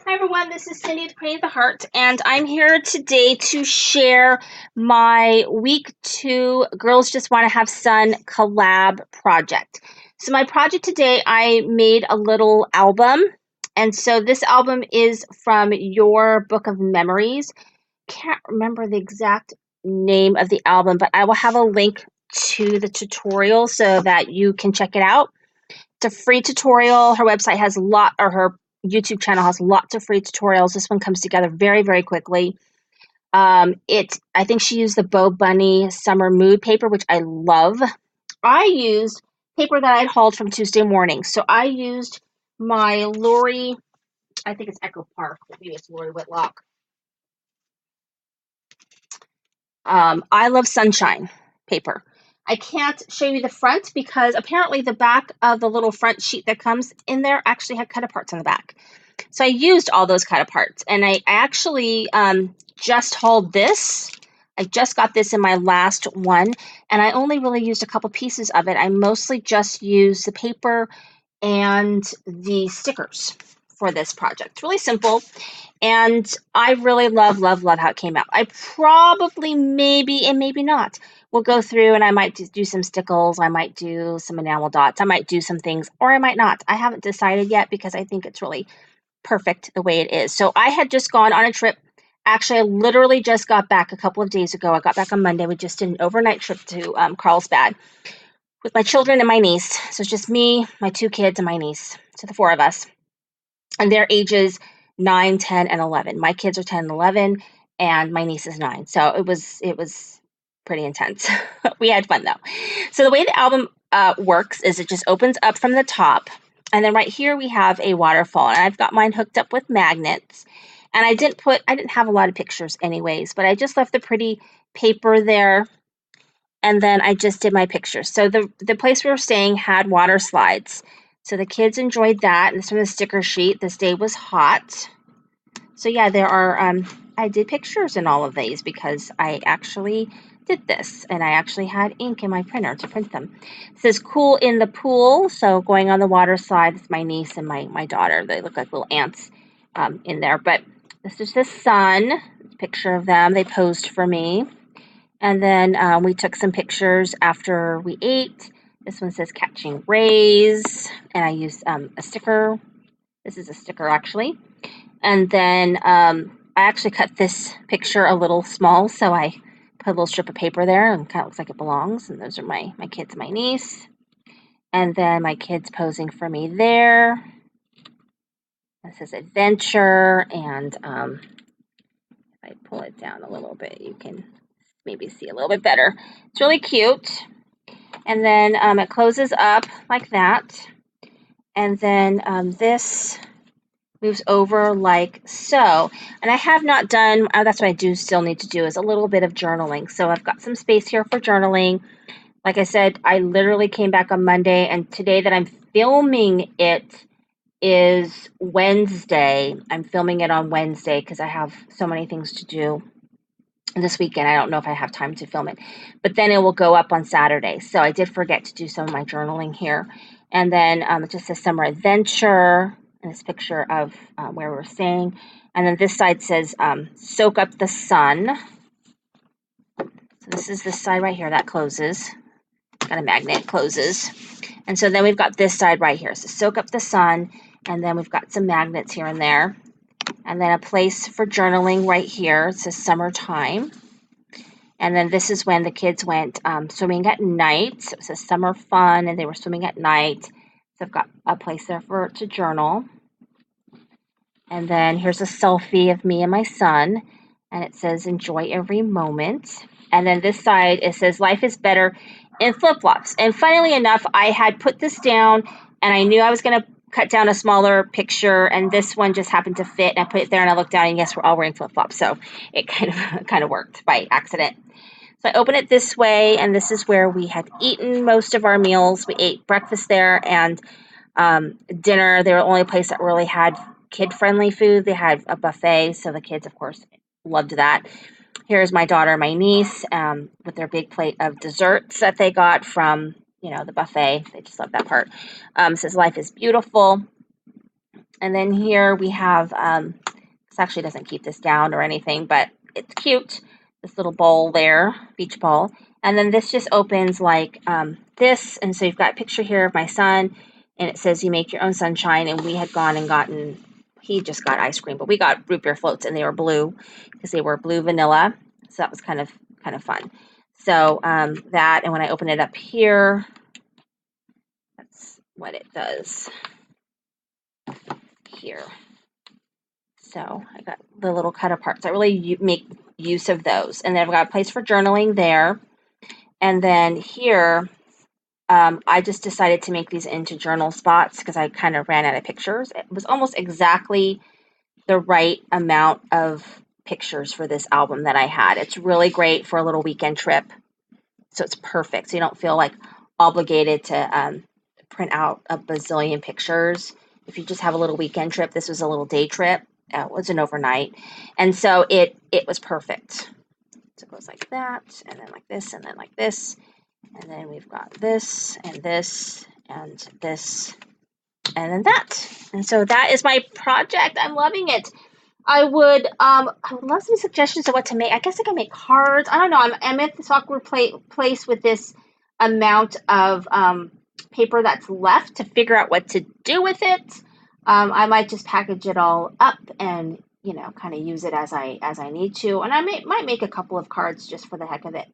Hi everyone, this is Cindy with Creative the Heart, and I'm here today to share my week 2 Girls Just Want to Have Fun collab project. So my project today, I made a little album, and so this album is from your book of memories. Can't remember the exact name of the album, but I will have a link to the tutorial so that you can check it out. It's a free tutorial. Her website has her YouTube channel has lots of free tutorials. This one comes together very, very quickly. I think she used the Bow Bunny Summer Mood paper, which I love. I used paper that I'd hauled from Tuesday Morning. So I used my Lori, I think it's Echo Park, but maybe it's Lori Whitlock. I Love Sunshine paper. I can't show you the front because apparently the back of the little front sheet that comes in there actually had cut aparts on the back. So I used all those cut aparts, and I actually just hauled this. I just got this in my last one, and I only really used a couple pieces of it. I mostly just used the paper and the stickers for this project. It's really simple, and I really love how it came out. I probably, maybe, and maybe not, will go through and I might do some stickles, I might do some enamel dots, I might do some things, or I might not. I haven't decided yet because I think it's really perfect the way it is. So I had just gone on a trip. Actually, I literally just got back a couple of days ago. I got back on Monday. We just did an overnight trip to Carlsbad with my children and my niece. So it's just me, my 2 kids, and my niece. So the 4 of us. And their ages 9, 10, and 11. My kids are 10 and 11, and my niece is 9. So it was pretty intense. We had fun though. So the way the album works is it just opens up from the top, and then right here we have a waterfall, and I've got mine hooked up with magnets. And I didn't have a lot of pictures anyways, but I just left the pretty paper there, and then I just did my pictures. So the place we were staying had water slides. So the kids enjoyed that. And this from the sticker sheet. This day was hot. So yeah, there are, I did pictures in all of these because I actually did this. And I actually had ink in my printer to print them. It says cool in the pool. So going on the water slide, it's my niece and my daughter. They look like little ants in there. But this is the sun, picture of them. They posed for me. And then we took some pictures after we ate. This one says catching rays, and I used a sticker. This is a sticker actually. And then I actually cut this picture a little small, so I put a little strip of paper there, and kind of looks like it belongs. And those are my kids and my niece. And then my kids posing for me there. This says adventure, and if I pull it down a little bit, you can maybe see a little bit better. It's really cute. And then it closes up like that. And then this moves over like so. And I have not done, that's what I do still need to do, is a little bit of journaling. So I've got some space here for journaling. Like I said, I literally came back on Monday, and today that I'm filming it is Wednesday. I'm filming it on Wednesday because I have so many things to do this weekend. I don't know if I have time to film it, but then it will go up on Saturday. So I did forget to do some of my journaling here. And then it just says summer adventure, and this picture of where we're staying. And then this side says soak up the sun. So this is this side right here that closes. Got a magnet, closes. And so then we've got this side right here. So soak up the sun. And then we've got some magnets here and there. And then a place for journaling right here. It says summertime. And then this is when the kids went swimming at night. So it says summer fun, and they were swimming at night. So I've got a place there to journal. And then here's a selfie of me and my son. And it says enjoy every moment. And then this side, it says life is better in flip-flops. And funnily enough, I had put this down, and I knew I was going to cut down a smaller picture, and this one just happened to fit, and I put it there, and I looked down, and yes, we're all wearing flip-flops, so it kind of worked by accident. So I open it this way, and this is where we had eaten most of our meals. We ate breakfast there and dinner. They were the only place that really had kid-friendly food. They had a buffet, so the kids, of course, loved that. Here's my daughter and my niece with their big plate of desserts that they got from the buffet. They just love that part. It says life is beautiful. And then here we have, this actually doesn't keep this down or anything, but it's cute. This little bowl there, beach ball. And then this just opens like this. And so you've got a picture here of my son, and it says you make your own sunshine. And we had gone and gotten, he just got ice cream, but we got root beer floats, and they were blue because they were blue vanilla. So that was kind of fun. So that, and when I open it up here, that's what it does here. So I got the little cut aparts. I really make use of those. And then I've got a place for journaling there. And then here, I just decided to make these into journal spots because I kind of ran out of pictures. It was almost exactly the right amount of pictures for this album that I had. It's really great for a little weekend trip. So it's perfect. So you don't feel like obligated to print out a bazillion pictures. If you just have a little weekend trip, this was a little day trip. It was an overnight. And so it was perfect. So it goes like that, and then like this, and then like this. And then we've got this, and this, and this, and then that. And so that is my project. I'm loving it. I would love some suggestions of what to make. I guess I can make cards. I don't know. I'm at this awkward place with this amount of paper that's left to figure out what to do with it. I might just package it all up and kind of use it as I need to. And I might make a couple of cards just for the heck of it.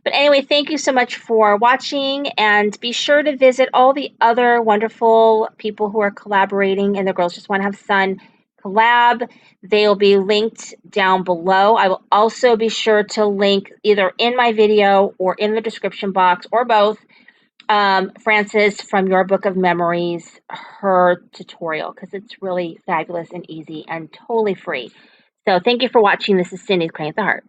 But anyway, thank you so much for watching, and be sure to visit all the other wonderful people who are collaborating in the Girls Just Want to Have Fun collab. They'll be linked down below. I will also be sure to link either in my video or in the description box, or both, Frances from Your Book of Memories, her tutorial, because it's really fabulous and easy and totally free. So thank you for watching. This is Cindy, Crank the Heart.